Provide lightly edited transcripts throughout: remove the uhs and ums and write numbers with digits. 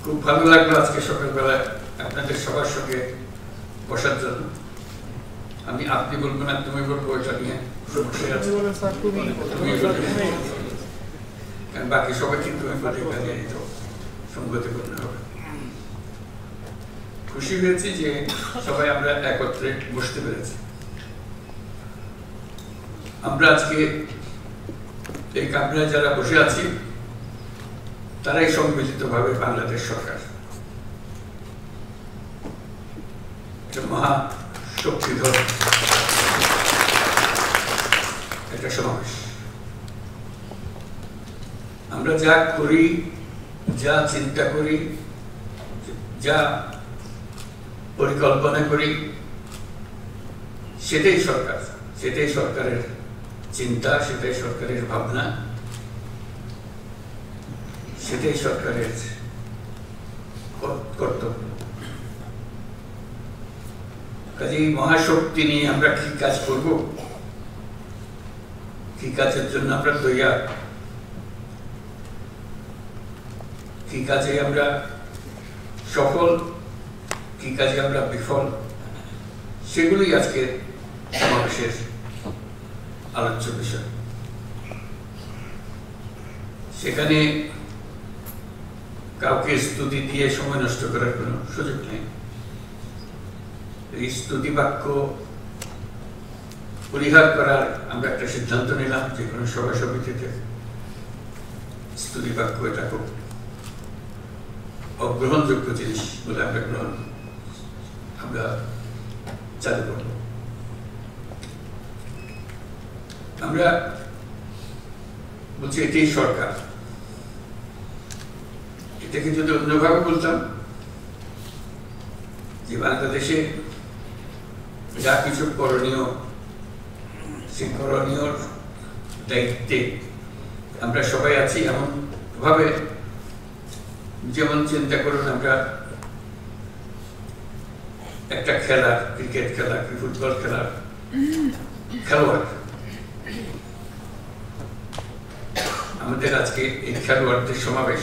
খুব ভালো লাগলো আজকে সকালবেলায় আপনাদের সবার সঙ্গে বসার জন্য। আমি আপনি বলবো না তুমি বলবো, এটা নিয়ে বাকি সবাই কিন্তু সংগতি করতে হবে। খুশি হয়েছি যে সবাই আমরা একত্রে বসতে পেরেছি। আমরা আজকে এই কামরায় যারা বসে আছি তারাই সম্মিলিতভাবে বাংলাদেশ সরকার, মহা শক্তিধর একটা সমাবেশ। আমরা যা করি, যা চিন্তা করি, যা পরিকল্পনা করি, সেটাই সরকার, সেটাই সরকারের চিন্তা, সেটাই সরকারের ভাবনা, সেটাই সরকারের কর্তব্য। কাজেই মহাশক্তি নিয়ে আমরা কি কাজ করব, কি কাজের জন্য আমরা তৈরি, কি কাজে আমরা সফল, কি কাজে আমরা বিফল, সেগুলোই আজকে সমাবেশের আলোচ্য বিষয়। সেখানে কাউকে স্তুতি দিয়ে সময় নষ্ট করার কোনো সুযোগ নেই। এই স্তুতি বাক্য পরিহার করার আমরা একটা সিদ্ধান্ত নিলাম। যে কোনো সভা সমিতিতে স্তুতি বাক্য এটা খুব অগ্রহণযোগ্য জিনিস বলে আমরা চালু করব। আমরা বলছি এটাই সরকার। এটাকে যদি অন্যভাবে বলতাম যে বাংলাদেশে যা কিছু করণীয়, সেই করণীয় দায়িত্বে আমরা সবাই আছি। এমন ভাবে যেমন চিন্তা করুন, আমরা একটা খেলা, ক্রিকেট খেলা কি ফুটবল খেলার খেলোয়াড়। আমাদের আজকে এই খেলোয়াড়দের সমাবেশ,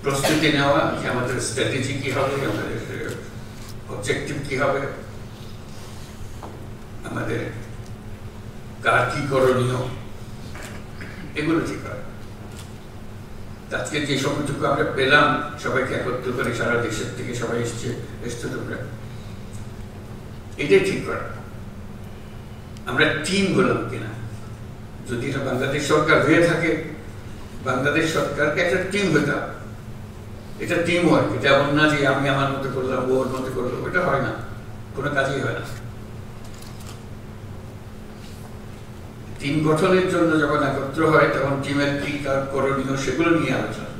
প্রস্তুতি নেওয়া যে আমাদের স্ট্র্যাটেজি কি হবে, আমাদের অবজেক্টিভ কি হবে, আমাদের কার কি করণীয়, এগুলো ঠিক হয়। আজকে যে সময়টুকু আমরা পেলাম সবাইকে একত্র করে, সারা দেশের থেকে সবাই এসছে তোমরা, এটাই ঠিক করা। আমরা টিম হলাম কিনা, যদি এটা বাংলাদেশ সরকার হয়ে থাকে, বাংলাদেশ সরকারকে একটা টিম হতে হবে। এটা টিম ওয়ার্ক। এটা এমন না যে আমি আমার মতো করলাম, ওর মতো করলাম, এটা হয় না, কোনো কাজই হয় না। টিম গঠনের জন্য যখন একত্র হয় তখন টিমের কি কার করণীয় সেগুলো নিয়ে আলোচনা,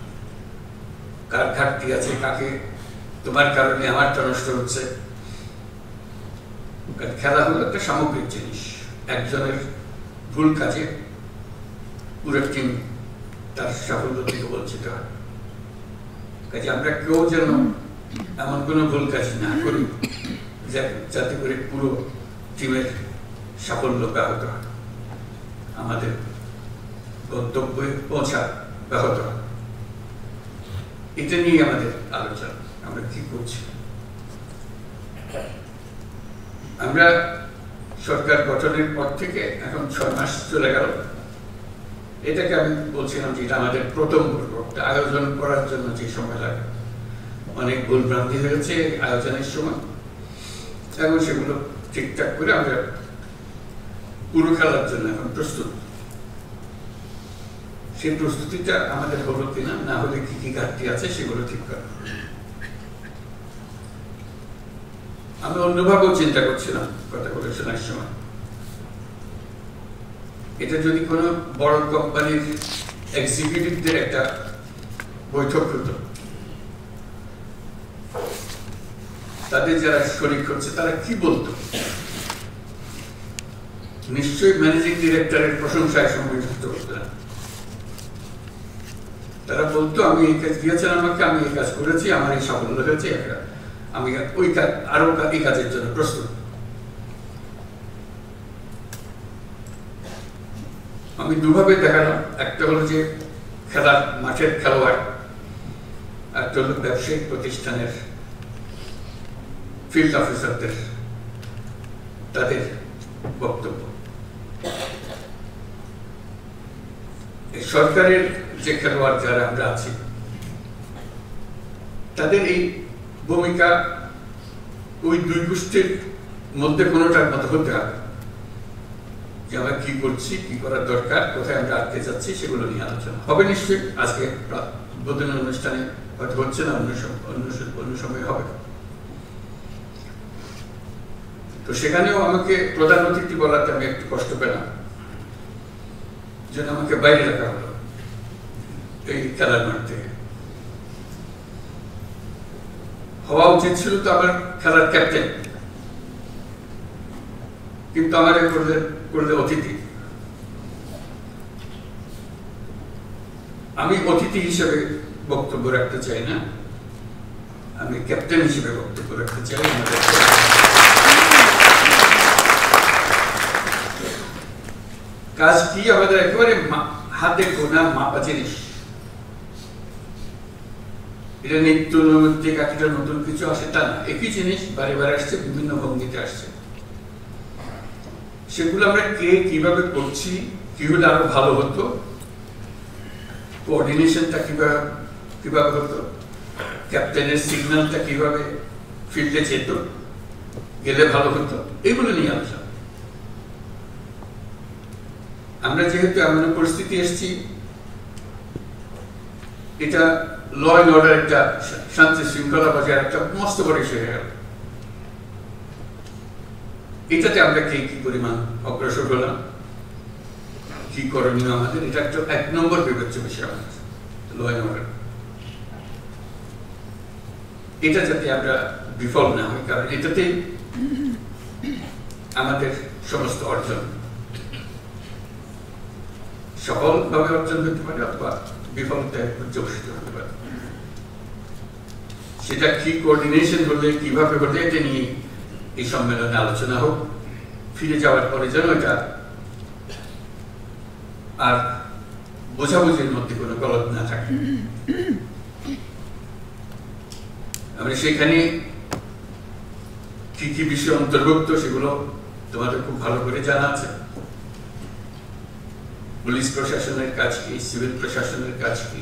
কার ঘাটতি আছে, কাকে তোমার কারণে আমারটা নষ্ট হচ্ছে। খেলা হলো একটা সামগ্রিক জিনিস। একজনের ভুল কাজে পুরো টিম তার সাফল্য থেকে বঞ্চিত হয়। কাজে আমরা কেউ যেন এমন কোনো ভুল কাজ না করি যাতে করে পুরো টিমের সাফল্য ব্যাহত হয়, আমাদের গন্তব্যে পৌঁছা ব্যাহত হয়। এটা নিয়ে আমাদের আলোচনা, আমরা কি করছি। আমরা সরকার গঠনের পর থেকে এখন 6 মাস চলে গেল। এটাকে আমি বলছিলাম যে এটা আমাদের প্রথম পর্ব। আয়োজন করার জন্য যে সময় লাগে, অনেক ভুলভ্রান্তি হয়েছে আয়োজনের সময়। এখন সেগুলো ঠিকঠাক করে আমরা পুরো খেলার জন্য এখন প্রস্তুত। সেই প্রস্তুতিটা আমাদের হলো কিনা, না হলে কি কি ঘাটতি আছে সেগুলো ঠিক করা। আমি অন্যভাবেও চিন্তা করছিলাম কথা বলে শোনার সময়। এটা যদি কোনো বড় কোম্পানির এক্সিকিউটিভদের একটা বৈঠক হতো, তাদের যারা শরীক হচ্ছে তারা কি বলতো, নিশ্চয়ই ম্যানেজিং ডিরেক্টরের প্রশংসায় সম্মিলিত হতো না। তারা বলতো আমি এই কাজ দিয়েছেন আমাকে, আমি এই কাজ করেছি, আমার এই সাফল্য হয়েছে, আমি ওই কাজ আরো এই কাজের জন্য প্রস্তুত। আমি দুভাবে দেখালাম। একটা হলো যে খেলার মাঠের খেলোয়াড় একটা হলো ব্যবসায়িক প্রতিষ্ঠানের ফিল্ড অফিসারদের তাদের বক্তব্য। সরকারের যে খেলোয়াড় যারা আমরা আছি তাদের এই ভূমিকা ওই দুই গোষ্ঠীর মধ্যে কোনোটার মতো হতে হবে, যে আমরা কি করছি, কি করার দরকার, কোথায় আমরা আটকে যাচ্ছি, সেগুলো নিয়ে আলোচনা হবে। নিশ্চয়ই আজকে উদ্বোধনী অনুষ্ঠানে হয়তো হচ্ছে না, অন্য সময় হবে। তো সেখানেও আমাকে প্রধান অতিথি বলাতে আমি একটু কষ্ট পেলাম, যেন আমাকে বাইরে রাখা হলো এই খেলার মাঠ থেকে। হওয়া উচিত ছিল তো আমার খেলার ক্যাপ্টেন, কিন্তু আমার করলে অতিথি। আমি অতিথি হিসেবে বক্তব্য রাখতে চাই না, আমি ক্যাপ্টেন হিসেবে বক্তব্য রাখতে চাই। কাজ কি আমাদের একেবারে হাতে গোনা মাপা জিনিস। এটা নিত্য নৈমিত্তিক একটা নতুন কিছু আসে তা না, একই জিনিস বারে বারে আসছে, বিভিন্ন ভঙ্গিতে আসছে। সেগুলো আমরা কে কিভাবে করছি, কি হলে আরো ভালো হতো, কোঅর্ডিনেশনটা কিভাবে হতো, ক্যাপ্টেনের সিগন্যালটা কিভাবে ফিল্ডে যেত, গেলে ভালো হতো, এগুলো নিয়ে আলোচনা। আমরা যেহেতু এমন পরিস্থিতি এসেছি, এটা ল অ্যান্ড অর্ডার, একটা শান্তি শৃঙ্খলা বজায় একটা মস্ত বড় ইস্যু হয়ে গেল। এটাতে আমরা কি পরিমাণ অগ্রসর হলাম, কি করণীয় আমাদের, এটা একটা 1 নম্বর বিবেচ্য বিষয় আমাদের ল অ্যান্ড অর্ডার। এটা যাতে আমরা বিফল না হই, কারণ এটাতে আমাদের সমস্ত অর্জন সফলভাবে অর্জন হতে পারে অথবা বিফলতায় পর্যবসিত হতে পারে। সেটা কি কোঅর্ডিনেশন হলে, কিভাবে হলে, এটা নিয়ে এই সম্মেলনে আলোচনা হোক। ফিরে যাওয়ার পরে যেন এটা আর বোঝাবুঝির মধ্যে কোনো গলদ না থাকে। আমরা সেখানে কি কি বিষয় অন্তর্ভুক্ত সেগুলো তোমাদের খুব ভালো করে জানা আছে। পুলিশ প্রশাসনের কাজ কি, সিভিল প্রশাসনের কাজ কি,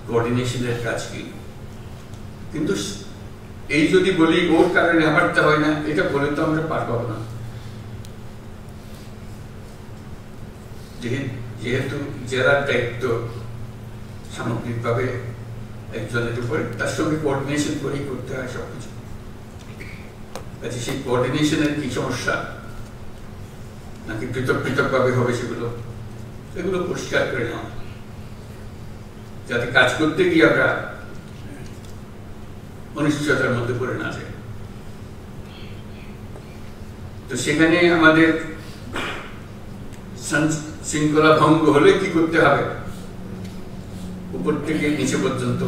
কোঅর্ডিনেশনের কাজ কি। কিন্তু এই যদি বলি ওর কারণে আমারটা হয় না, এটা বলে তো আমরা পার পাবো না। যেহেতু জেলার দায়িত্ব সামগ্রিকভাবে একজনের উপরে, তার সঙ্গে কোঅর্ডিনেশন করেই করতে হয় সবকিছু। আচ্ছা, সেই কোঅর্ডিনেশনের কি সমস্যা, নাকি পৃথক পৃথকভাবে হবে, সেগুলো পরিষ্কার করে নেওয়া, যাতে কাজ করতে গিয়ে আমরা অনিশ্চয়তার মধ্যে পড়ে না যায়। তো সেখানে আমাদের শৃঙ্খলা ভঙ্গ হলে কি করতে হবে, উপর থেকে নিচে পর্যন্ত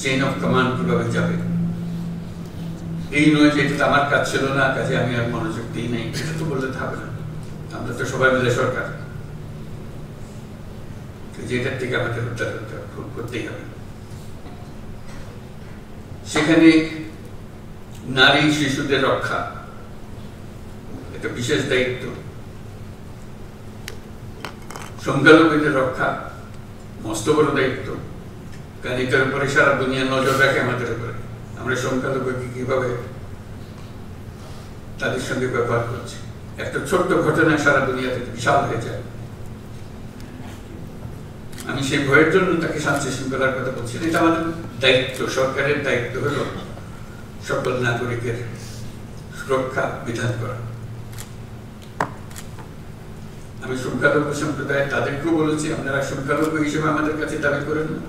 চেইন অফ কমান্ড কিভাবে যাবে। এই নয় যে এটা আমার কাজ ছিল না, কাজে আমি আর মনোযোগ দিই নাই, এটা তো বললে হবে না। আমরা তো সবাই মিলে সরকার, যেটার থেকে আমাদের উদ্ধার করতেই হবে। সেখানে নারী শিশুদের রক্ষা এটা বিশেষ দায়িত্ব, সংখ্যালঘুদের রক্ষা মস্ত বড় দায়িত্ব, কারণ এটার উপরে সারা দুনিয়া নজর রাখে আমাদের উপরে। আমরা সংখ্যালঘুকে কিভাবে তাদের সঙ্গে ব্যবহার করছি, একটা ছোট্ট ঘটনা সারা দুনিয়াতে বিশাল হয়ে যায়। আমি সেই ভয়ের জন্য তাকে শান্তি শৃঙ্খলার কথা বলছি। এটা আমাদের দায়িত্ব, সরকারের দায়িত্ব হলো সকল নাগরিকের সুরক্ষা বিধান করা। আমি সংখ্যালঘু সম্প্রদায় তাদেরকেও বলেছি, আপনারা সংখ্যালঘু হিসেবে আমাদের কাছে দাবি করেন না,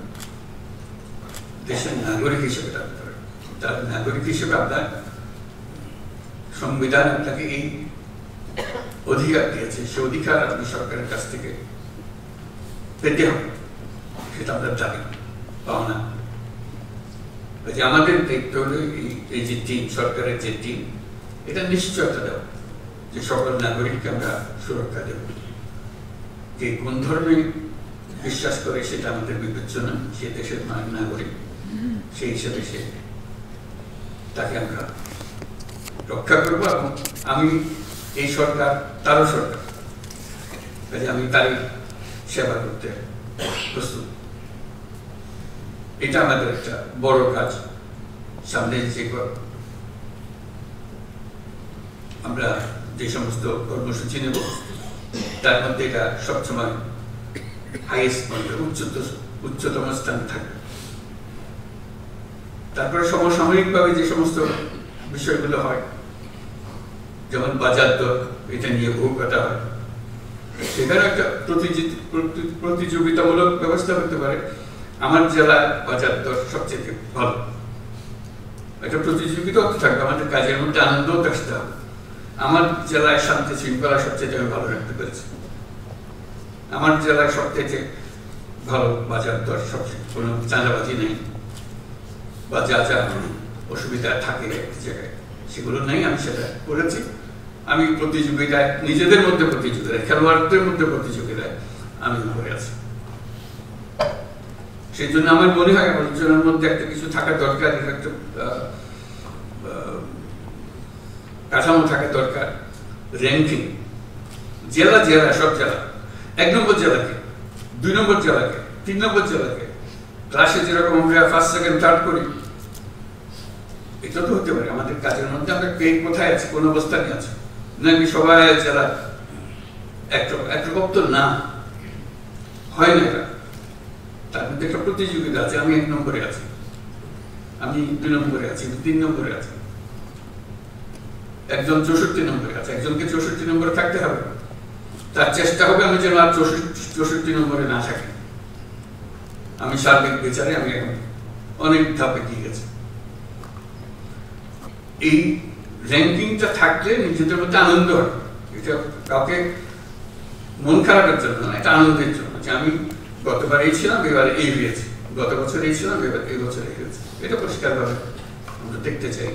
দেশের নাগরিক হিসেবে দাবি করেন। তার নাগরিক হিসেবে আপনার সংবিধান আপনাকে এই অধিকার দিয়েছে, সে অধিকার আপনি সরকারের কাছ থেকে পেতে হবে, সেটা আপনার দাবি পাওনা। আমাদের দায়িত্ব হলো এই যে টিম, সরকারের যে টিম, এটা নিশ্চয়তা দেওয়া যে সকল নাগরিককে আমরা সুরক্ষা দেব। কে কোন ধর্মে বিশ্বাস করে সেটা আমাদের বিবেচনা, সে দেশের নাগরিক। সেই হিসেবে তাকে আমরা রক্ষা করবো এবং আমি এই সরকার তারও সরকার, কাজে আমি তারই সেবা করতে প্রস্তুত। এটা আমাদের একটা বড় কাজ। সামনে যে আমরা যে সমস্ত কর্মসূচি নেব তার মধ্যে এটা সবসময় হাইয়েস্ট উচ্চতম স্থান থাকবে। তারপরে সমসাময়িকভাবে যে সমস্ত বিষয়গুলো হয়, যেমন বাজার দর, এটা নিয়ে বহু কথা হয়, সেখানে একটা প্রতিযোগিতামূলক ব্যবস্থা হতে পারে। আমার জেলার বাজার দর সবচেয়ে ভালো, একটা প্রতিযোগিতা থাকবে, আমাদের কাজের মধ্যে আনন্দ আসতে হবে। আমার জেলায় শান্তি শৃঙ্খলা সবচেয়ে আমি ভালো রাখতে পেরেছি, আমার জেলায় সবচেয়ে ভালো বাজার দর, সবচেয়ে কোনো চাঁদাবাজি নেই বা যা যা অসুবিধা থাকে এক জায়গায় সেগুলো নেই, আমি সেটা করেছি। আমি প্রতিযোগিতায়, নিজেদের মধ্যে প্রতিযোগিতায়, খেলোয়াড়দের মধ্যে প্রতিযোগিতায় আমি উপরে আছি। সেই জন্য আমার মনে হয় আলোচনার মধ্যে একটা কিছু থাকা দরকার, একটা কাঠামো থাকা দরকার। র্যাঙ্কিং, জেলা জেলা, সব জেলা, 1 নম্বর জেলাকে, 2 নম্বর জেলাকে, 3 নম্বর জেলাকে, ক্লাসে যেরকম আমরা ফার্স্ট সেকেন্ড থার্ড করি, এটা তো হতে পারে আমাদের কাজের মধ্যে। আমরা কে কোথায় আছে, কোন অবস্থানে আছে, নাকি সবাই জেলা একরকম তো না, হয় না। এটা তার মধ্যে একটা প্রতিযোগিতা আছে। আমি 1 নম্বরে আছি, আমি 2 নম্বরে আছি, 3 নম্বরে আছি, একজন 64 নম্বরে আছে, একজনকে 64 নম্বরে থাকতে হবে। তার চেষ্টা হবে আমি যেন আর 64 নম্বরে না থাকি। আমি সার্বিক বিচারে আমি এখন অনেক ধাপে দিয়ে গেছি। এই র্যাঙ্কিংটা থাকলে নিজেদের মধ্যে আনন্দ হয়। এটা কাউকে মন খারাপের জন্য না, এটা আনন্দের জন্য, যে আমি গতবার এই ছিলাম, এবার এই হয়েছে, গত বছর এই ছিলাম, এবার এই বছর এই হয়েছে। এটা পরিষ্কারভাবে আমরা দেখতে চাই।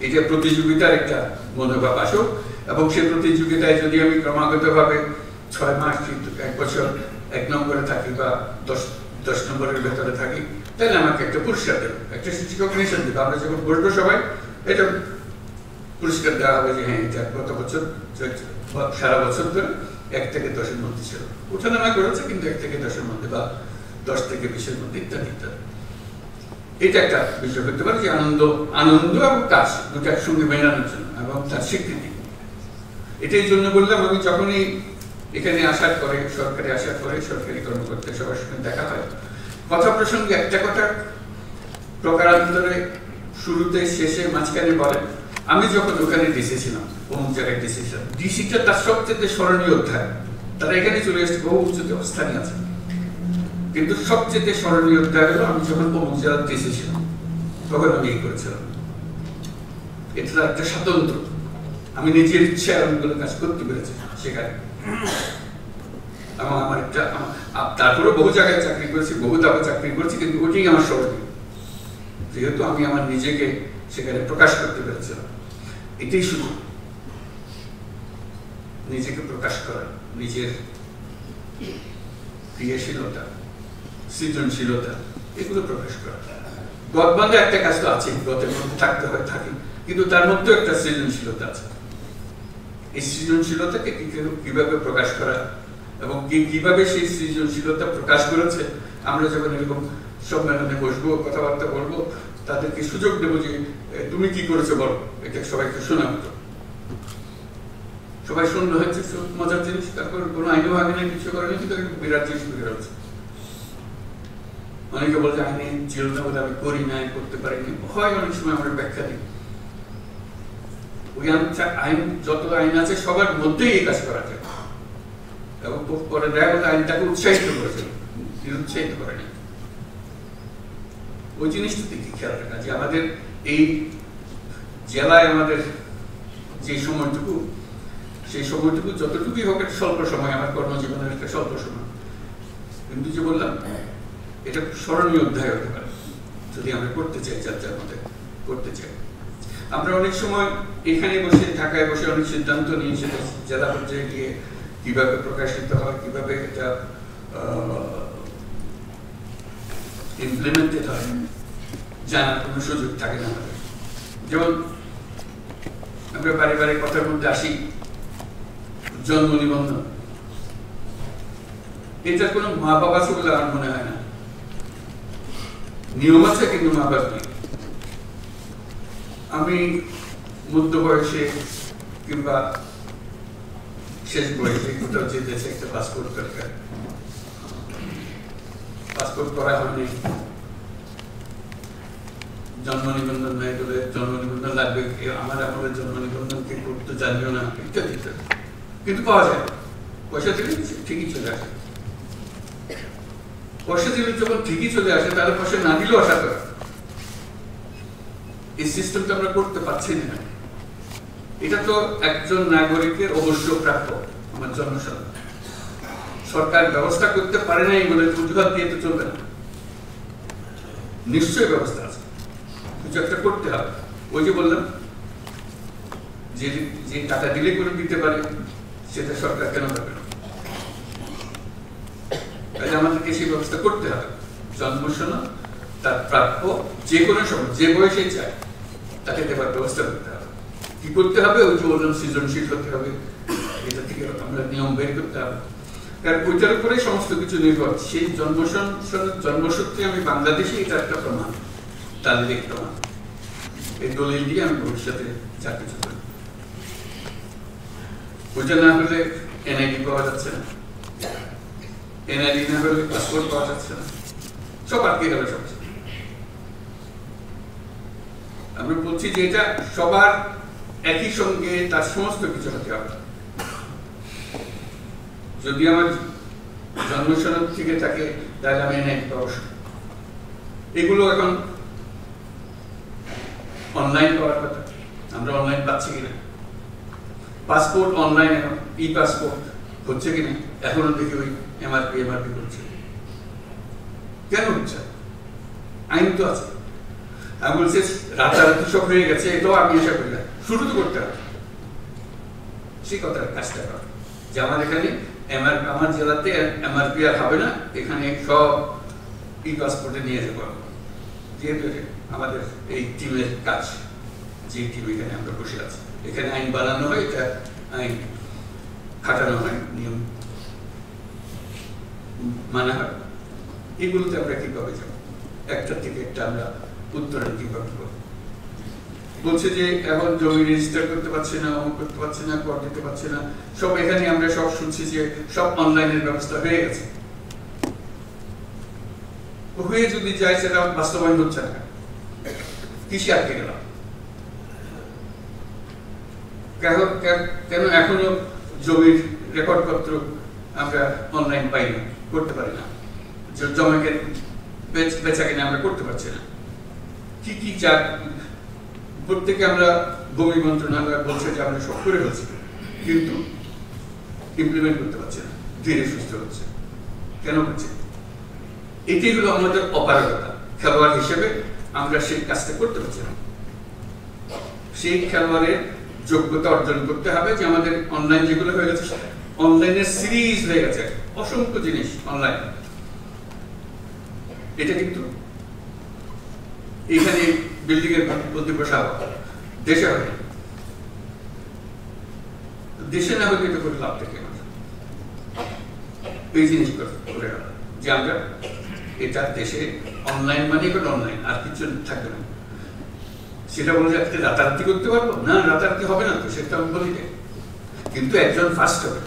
এটা প্রতিযোগিতার একটা মনোভাব আসুক, এবং সেই প্রতিযোগিতায় যদি আমি ক্রমাগতভাবে 6 মাস, 1 বছর 1 নম্বরে থাকি বা 10 নম্বরের ভেতরে থাকি, তাহলে আমাকে একটা পুরস্কার দেবে, একটা রিকগনিশন দেবে। আমরা যখন বলবো সবাই, এটা পুরস্কার দেওয়া হবে যে হ্যাঁ, এটা গত বছর সারা বছর ধরে 1 থেকে 10-এর মধ্যে ছিল, ওঠানামা করেছে, কিন্তু 1 থেকে 10-এর মধ্যে বা 10 থেকে 20-এর মধ্যে, ইত্যাদি ইত্যাদি। এটা একটা বিষয় করতে পারে যে আনন্দ এবং কাজ দুটো একসঙ্গে মেলানোর জন্য, এবং তার স্বীকৃতি। এটাই জন্য বললাম, আমি যখনই এখানে আসার পরে, সরকারে আসার পরে, সরকারি কর্মকর্তা সবার সঙ্গে দেখা হয়, কথা প্রসঙ্গে একটা কথা প্রকারান্তরে শুরুতে, শেষে, মাঝখানে বলেন, আমি যখন ওখানে ডিসি ছিলাম, অমুক জায়গায় ডিসি ছিলাম, ডিসিটা তার সবচেয়ে স্মরণীয় অধ্যায়। তারা এখানে চলে এসেছে, বহু উচ্চতে অবস্থানে আছে, কিন্তু সবচেয়ে স্মরণীয় অধ্যায় হলো আমি যখন অমুক জেলার ডিসি ছিলাম, তখন আমি এই করেছিলাম। এটা একটা স্বাতন্ত্র, আমি নিজের ইচ্ছায় অনেকগুলো কাজ করতে পেরেছি সেখানে। এবং আমার একটা, তারপরে বহু জায়গায় চাকরি করেছি, বহু ধাপে চাকরি করেছি, কিন্তু ওটাই আমার স্মরণীয়, যেহেতু আমি আমার নিজেকে সেখানে প্রকাশ করতে পেরেছিলাম। এটাই শুধু নিজেকে প্রকাশ করা, নিজের ক্রিয়াশীলতা, সৃজনশীলতা, এগুলো প্রকাশ করা। গদবান্ধে একটা কাজ তো আছে, গতের মধ্যে থাকতে হয়, থাকি, কিন্তু তার মধ্যেও একটা সৃজনশীলতা আছে। এই সৃজনশীলতাকে কিভাবে প্রকাশ করা, এবং কিভাবে সেই সৃজনশীলতা প্রকাশ করেছে, আমরা যখন এরকম সম্মেলনে বসবো, কথাবার্তা বলবো, তাদেরকে সুযোগ দেবো যে তুমি কি করেছো বলো, এটা সবাইকে শোনাবো। সবাই শুনলো, হচ্ছে মজার জিনিস। তারপর কোনো আইনও আগে নেই, কিছু করেনি, কিন্তু বিরাট জিনিস বের হচ্ছে। অনেকে বলছে আইনে ছিল না বলে আমি করি নাই, করতে পারিনি, হয় অনেক সময় আমরা ব্যাখ্যা দিই। ওই আইন, যত আইন আছে সবার মধ্যেই এই কাজ করা যায়, এবং পরে দেখা গেল আইনটাকে উৎসাহিত করেছে, নিরুৎসাহিত করেনি। ওই জিনিসটা দেখি খেয়াল রাখা, যে আমাদের এই জেলায় আমাদের যে সময়টুকু, সেই সময়টুকু যতটুকুই হোক একটা স্বল্প সময়, আমার কর্মজীবনের একটা স্বল্প সময়, কিন্তু যে বললাম এটা স্মরণীয় অধ্যায় হতে পারে যদি আমরা করতে চাই, যার যার মধ্যে করতে চাই। আমরা অনেক সময় এখানে বসে, ঢাকায় বসে অনেক সিদ্ধান্ত নিয়ে, সেটা জেলা পর্যায়ে গিয়ে কিভাবে প্রকাশিত হয়, কিভাবে এটা ইমপ্লিমেন্টেড হয় জানার কোনো সুযোগ থাকে না আমাদের। যেমন আমরা বারে বারে কথার মধ্যে আসি জন্ম নিবন্ধন, এটার কোনো মা বাবা আছে বলে আমার মনে হয় না। নিয়ম আছে কিন্তু মা বাবা নেই। আমি মধ্য বয়সে কিংবা শেষ বয়সে কোথাও যেতে একটা পাসপোর্ট দরকার, পাসপোর্ট করা হয়নি, জন্ম নিবন্ধন নাই বলে জন্ম নিবন্ধন লাগবে, আমার আপনাদের জন্ম নিবন্ধন কে করতে জানিও না, ইত্যাদি ইত্যাদি। কিন্তু পাওয়া যায়, পয়সা দিলে ঠিকই চলে আসে। পয়সা দিলে যখন ঠিকই চলে আসে তাহলে পয়সা না দিলেও আশা করে। এই সিস্টেমটা আমরা করতে পারছি না। এটা তো একজন নাগরিকের অবশ্য প্রাপ্য, আমার জন্মসনদ। সরকার ব্যবস্থা করতে পারে নাই বলে অজুহাত দিয়ে তো চলবে না, নিশ্চয়ই ব্যবস্থা আছে, কিছু একটা করতে হবে। ওই যে বললাম যে যে টাকা দিলে করে দিতে পারে সেটা সরকার কেন পাবে না? তাহলে আমাদেরকে সেই ব্যবস্থা করতে হবে। জন্মসনদ তার প্রাপ্য যে কোনো সময় যে বয়সে চায় তাকে দেওয়ার ব্যবস্থা করতে হবে। কি করতে হবে? ওই যে বললাম সৃজনশীল হতে হবে, এটা থেকে আমরা নিয়ম বের করতে হবে, কারণ ওইটার উপরে সমস্ত কিছু নির্ভর। সেই জন্মসূত্রে আমি বাংলাদেশে এটা একটা প্রমাণ, তাদের প্রমাণ। এই দলিল দিয়ে আমি ভবিষ্যতে যা কিছু করি। ওইটা না হলে এনআইডি পাওয়া যাচ্ছে না, এনআইডি না হলে পাসপোর্ট পাওয়া যাচ্ছে না, সব আটকে গেল সব। আমরা বলছি যে এটা সবার একই সঙ্গে তার সমস্ত কিছু হতে হবে। যদি আমার জন্মসনদ থেকে থাকে তাহলে আমি এনআইডি পাবো। এগুলো এখন অনলাইন পাওয়ার কথা, আমরা অনলাইন পাচ্ছি কিনা? পাসপোর্ট অনলাইন, এখন ই পাসপোর্ট হচ্ছে কিনা? এখনো দেখি ওই এমআরপি করছে। কেন হচ্ছে? আইন তো আছে। আমি বলছি রাতারাতি সব হয়ে গেছে, এটাও আমি আশা করি না। শুরু তো করতে হবে সেই কথার কাজটা করা, যে আমার এখানে আমার জেলাতে এমআরপি আর হবে না, এখানে সব ই পাসপোর্টে নিয়ে যেতে পারবো। যেহেতু আমাদের এই টিমের কাজ, যে টিম এখানে আমরা বসে আছি, এখানে আইন বানানো হয়, এটা আইন খাটানো হয়, নিয়ম মানা হয়। এগুলোতে আমরা কিভাবে যাবো? একটা থেকে একটা আমরা উত্তরণ কিভাবে করবো? বলছে যে এখন জমি রেজিস্টার করতে পারছে না, অমুক করতে পারছে না, কর দিতে পারছে না, সব এখানে আমরা সব শুনছি যে সব অনলাইনের ব্যবস্থা হয়ে গেছে। হয়ে যদি যায় সেটা বাস্তবায়ন হচ্ছে না, কৃষি আটকে গেলাম কেন? এখনো জমির রেকর্ডপত্র আমরা অনলাইন পাই না, করতে পারি না, জমিকে বেচা কিনা আমরা করতে পারছি না। কি কি প্রত্যেকে আমরা ভূমি মন্ত্রণালয় বলছে যে আমরা সব করে ফেলছি, কিন্তু ইমপ্লিমেন্ট করতে পারছি না, ধীরে সুস্থ হচ্ছে। কেন হচ্ছে? এটি হলো আমাদের অপারগতা। খেলোয়াড় হিসেবে আমরা সেই কাজটা করতে পারছি না। সেই খেলোয়াড়ের যোগ্যতা অর্জন করতে হবে, যে আমাদের অনলাইন যেগুলো হয়ে গেছে, অনলাইনের সিরিজ হয়ে গেছে, অসংখ্য জিনিস অনলাইন। এটা কিন্তু এখানে বিল্ডিং এর প্রতি বসাব, দেশে হবে, দেশে না হলে এটা করে লাভ থেকে এই জিনিস করে গেল যে আমরা এটা দেশে অনলাইন মানে কোনো অনলাইন, আর কিছু থাকবে না। সেটা বলে রাতারাতি করতে পারবো না, রাতারাতি হবে না, তো সেটা আমি বলি না, কিন্তু একজন ফার্স্ট হবে,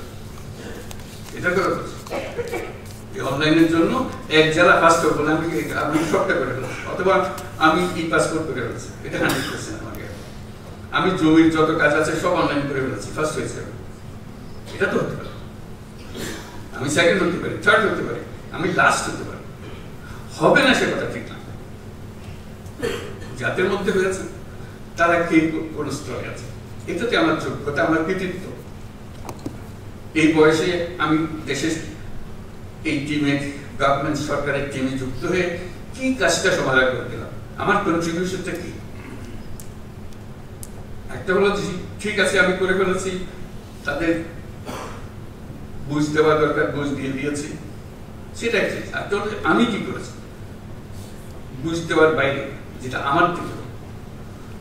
এটা করে বলছি। অনলাইনের জন্য এক জেলা ফার্স্ট হবে না, আমি সবটা করে ফেলছি, অথবা আমি ই পাসপোর্ট করে ফেলছি, এটা 100% আমাকে। আমি জমির যত কাজ আছে সব অনলাইন করে ফেলছি, ফার্স্ট হয়েছে। এটা তো হতে পারে, আমি সেকেন্ড হতে পারি, থার্ড হতে পারি, আমি লাস্ট হতে পারি, হবে না সে কথা ঠিক না। যাদের মধ্যে হয়েছে তারা কে কোন স্তরে আছে, এটাতে আমার যোগ্যতা, আমার কৃতিত্ব। এই বয়সে আমি দেশের এই টিমে, গভর্নমেন্ট সরকারের টিমে যুক্ত হয়ে কি কাজটা সমাধান করে দিলাম, আমার কন্ট্রিবিউশনটা কি? একটা হলো ঠিক আছে আমি করে ফেলেছি, তাদের বুঝ দেওয়া দরকার, বুঝ দিয়ে দিয়েছি, সেটাই। আর আমি কি করেছি? বুঝতে দেওয়ার বাইরে যেটা আমার থেকে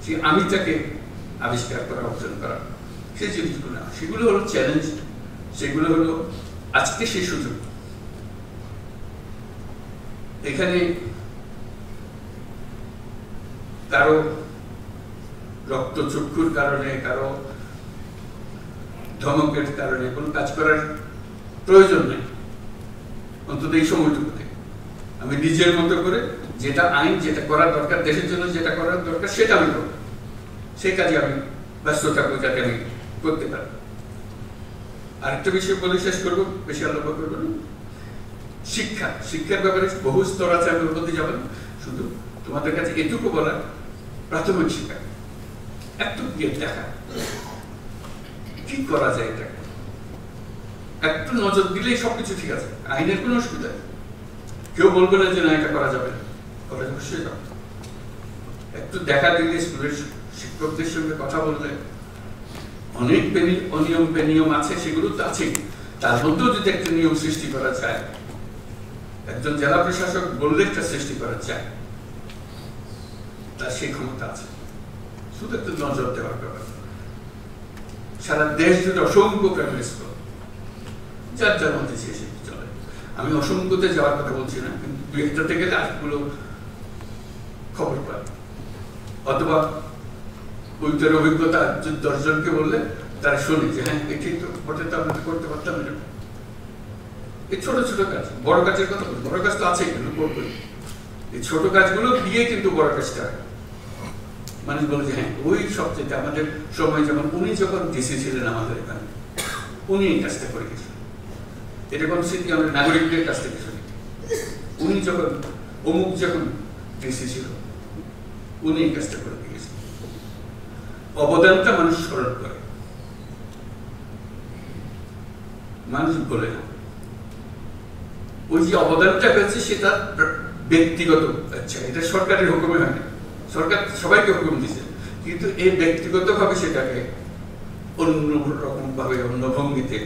সেই আমিটাকে আবিষ্কার করা, অর্জন করা, সেই জিনিসগুলো না, সেগুলো হলো চ্যালেঞ্জ, সেগুলো হলো আজকে সেই সুযোগ। এখানে কারো রক্তচক্ষুর কারণে, কারো ধমকের কারণে কোনো কাজ করার প্রয়োজন নেই, অন্তত এই সময়টুকুতে। আমি নিজের মতো করে যেটা আইন, যেটা করা দরকার, দেশের জন্য যেটা করার দরকার, সেটা আমি করব। সেই কাজে আমি ব্যস্ত থাকবো, যাতে আমি করতে পারি। আরেকটা বিষয় বলে শেষ করবো, বেশি আলোচনা করবো না। শিক্ষা, শিক্ষার ব্যাপারে বহু স্তর আছে, আমি ওর মধ্যে যাবো না। শুধু তোমাদের কাছে এটুকু বলা, প্রাথমিক শিক্ষা একটু গিয়ে দেখা কি করা যায়, এটা একটু নজর দিলেই সবকিছু ঠিক আছে, আইনের কোনো অসুবিধা নেই। কেউ বলবে না যে না এটা করা যাবে না, করা যাবে, সেটা একটু দেখা দিলে, স্কুলের শিক্ষকদের সঙ্গে কথা বললে, অনেক অনিয়ম বেনিয়ম আছে, সেগুলো তো আছেই, তার মধ্যেও যদি একটা নিয়ম সৃষ্টি করা যায়, একজন জেলা প্রশাসক বললে একটা সৃষ্টি করা যায়, তার সেই ক্ষমতা আছে। শুধু একটু নজর দেওয়ার ব্যাপার। সারা দেশ জুড়ে অসংখ্য প্রাইমারি স্কুল, যার যার মধ্যে শেষে চলে। আমি অসংখ্যতে যাওয়ার কথা বলছি না, কিন্তু দুই একটাতে গেলে আরেকগুলো খবর পাই, অথবা ওইটার অভিজ্ঞতা 10 জনকে বললে তারা শুনে যে হ্যাঁ এটি তো ওটা তো আমরা করতে পারতাম না। এই ছোট ছোট কাজ, বড় কাজের কথা বলি, বড় কাজ তো আছেই, কিন্তু করবো। এই ছোট কাজগুলো দিয়ে কিন্তু বড় কাজটা হয়। মানুষ বলে যে হ্যাঁ ওই সবচেয়ে আমাদের সময়, যেমন উনি যখন ডিসি ছিলেন আমাদের এখানে, উনি এই কাজটা করে গেছিলেন। এটা কোন স্মৃতি আমাদের নাগরিকদের কাছ থেকে শুনি। উনি যখন অমুক যখন ডিসি ছিল, উনি এই কাজটা করে গেছিলেন। অবদানটা মানুষ স্মরণ করে, মানুষ বলে না। ওই যে অবদানটা হয়েছে সেটা ব্যক্তিগত, আচ্ছা এটা সরকারের হুকুমে হয়নি, সরকার সবাইকে হুকুম দিচ্ছে, কিন্তু এই ব্যক্তিগত ভাবে সেটাকে অন্য রকম ভাবে, অন্য ভঙ্গিতে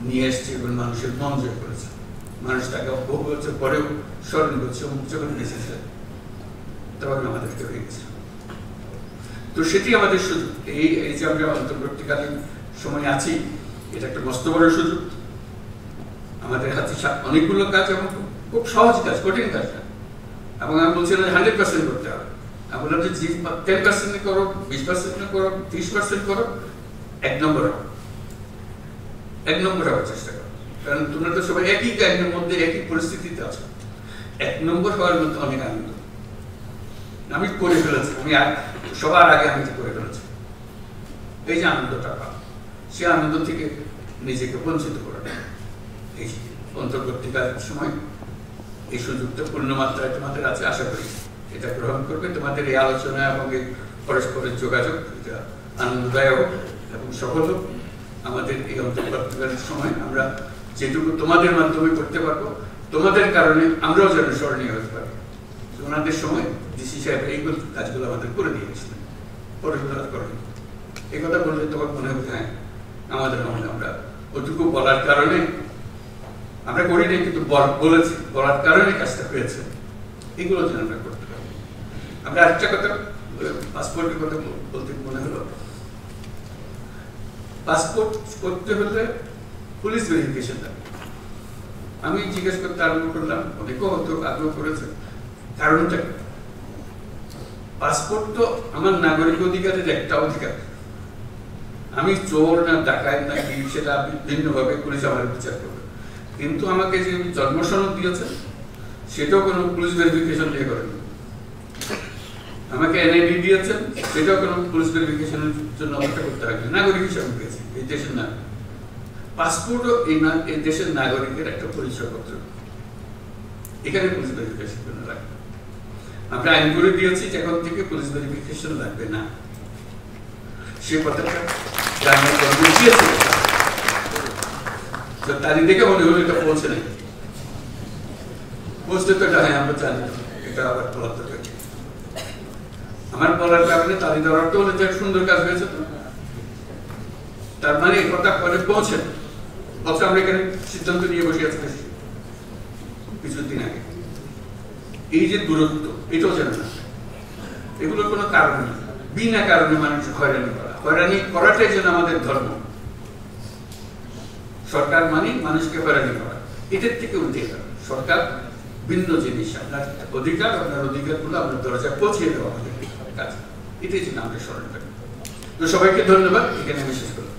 নিয়ে এসছে এবং মানুষের মন জয় করেছে। মানুষ তাকে বহু বছর পরেও স্মরণ করছে, অমুক যখন এসেছে তখন আমাদেরকে হয়ে গেছে। তো সেটি আমাদের সুযোগ। এই যে আমরা অন্তর্বর্তীকালীন সময় আছি, এটা একটা মস্ত বড় সুযোগ। আমাদের হাতে অনেকগুলো কাজ, এবং খুব সহজ কাজ, কঠিন কাজ না। এবং আমি বলছিলাম 100% করতে হবে। আমি বললাম যে 10% করো, 20% করো, 30% করো, 1 নম্বর হও, 1 নম্বর হওয়ার চেষ্টা করো। কারণ তোমরা তো সবাই একই গাড়ির মধ্যে, একই পরিস্থিতিতে আছো। 1 নম্বর হওয়ার মধ্যে অনেক আনন্দ। আমি করে ফেলেছি, আমি সবার আগে আমি করে ফেলেছি। এই যে আনন্দটা পাও, সে আনন্দ থেকে নিজেকে বঞ্চিত করে না। এই অন্তর্বর্তীকালীন সময় এই সুযোগটা পূর্ণ মাত্রায় তোমাদের আছে, আশা করি এটা গ্রহণ করবে। তোমাদের এই আলোচনা এবং এই পরস্পরের যোগাযোগ এটা আনন্দদায়ক এবং সফল হোক। আমাদের এই অন্তর্বর্তীকালীন সময় আমরা যেটুকু তোমাদের মাধ্যমে করতে পারবো, তোমাদের কারণে আমরাও যেন স্মরণীয় হতে পারি। ওনাদের সময় ডিসি সাহেব এইগুলো কাজগুলো আমাদের করে দিয়ে গেছিলেন, পড়াশোনা করেন। এই কথা বললে তখন মনে হবে হ্যাঁ আমাদের মনে, আমরা ওটুকু বলার কারণে আমরা করি নাই, কিন্তু বলেছি, বলার কারণে কাজটা হয়েছে। এগুলো যেন আমরা করতে পারি। আমরা আরেকটা কথা, পাসপোর্টের কথা বলতে মনে হলো, পাসপোর্ট করতে হলে পুলিশ ভেরিফিকেশন লাগে। আমি জিজ্ঞেস করতে আরম্ভ করলাম, অনেকেও হয়তো আগ্রহ করেছে, কারণটা পাসপোর্ট তো আমার নাগরিক অধিকারের একটা অধিকার। আমি চোর না ডাকাত না কি, সেটা ভিন্নভাবে পুলিশ আমার বিচার করবে, কিন্তু আমাকে যে জন্ম সনদ দিয়েছে সেটাও কোনো পুলিশ ভেরিফিকেশন দিয়ে করেনি। আমাকে এনআইডি দিয়েছেন, সেটাও কোনো পুলিশ ভেরিফিকেশনের জন্য অপেক্ষা করতে হবে। নাগরিক হিসাবে পেয়েছি, এই দেশের নাগরিক। পাসপোর্টও এই দেশের নাগরিকের একটা পরিচয়পত্র, এখানে পুলিশ ভেরিফিকেশন জন্য লাগবে। আমরা আইন করে দিয়েছি এখন থেকে পুলিশ ভেরিফিকেশন লাগবে না। সে কথাটা তারিখ দেখে মনে হলো এটা পৌঁছে নাই, পৌঁছতে তো এটা হ্যাঁ আমরা জানি, এটা আবার বলার দরকার। আমার বলার কারণে তারিখ দেওয়ার অর্থ হলে যে সুন্দর কাজ হয়েছে, তো তার মানে এই কথা পরে পৌঁছে, অথচ আমরা এখানে সিদ্ধান্ত নিয়ে বসে আছি কিছুদিন আগে। এই যে দূরত্ব, এটাও যেন না হয়। এগুলোর কোনো কারণ নেই, বিনা কারণে মানুষ হয়রানি করা, হয়রানি করাটাই যেন আমাদের ধর্ম। সরকার মানে মানুষকে হয়রানি করা, এটার থেকে উঠে গেল। সরকার ভিন্ন জিনিস, আপনার অধিকার, আপনার অধিকারগুলো আপনার দরজায় পৌঁছে দেওয়া আমাদের কাজ, এটাই যেন আমরা স্মরণ করি। তো সবাইকে ধন্যবাদ, এখানে আমি শেষ করলাম।